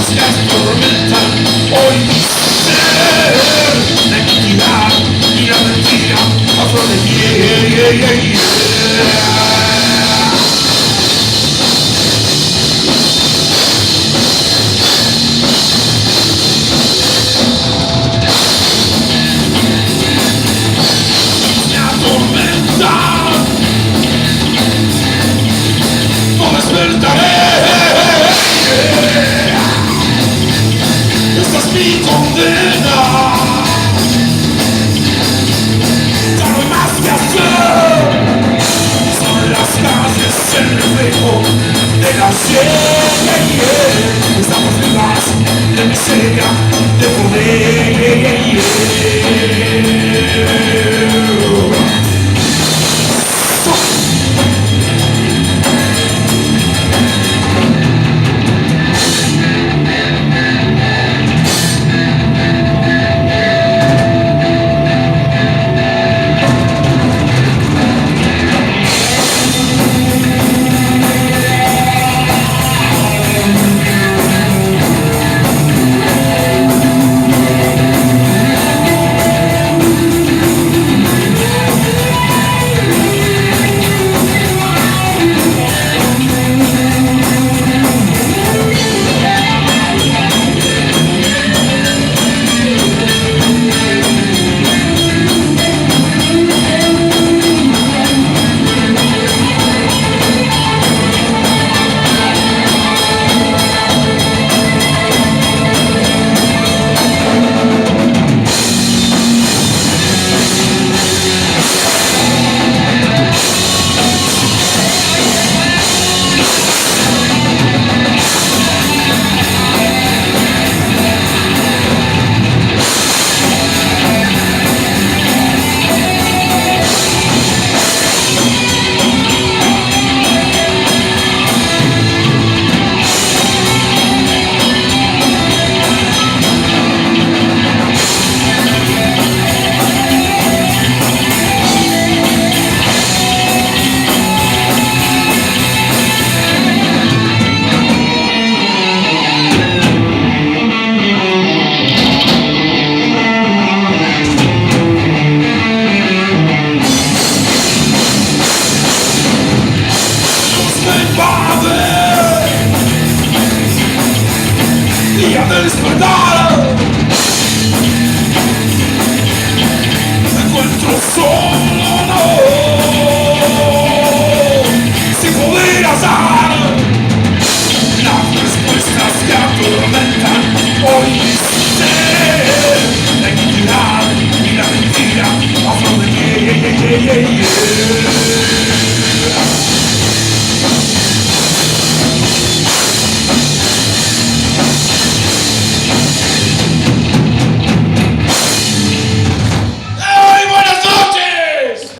máscaras tormentan hoy mi ser. La identidad y la mentira a flor de piel. Me atormenta, no despertaré. Esta es mi condena. Ya no hay más que hacer. Son las calles el reflejo de la sed. Estamos vivas de miseria, de poder. Día de despertar.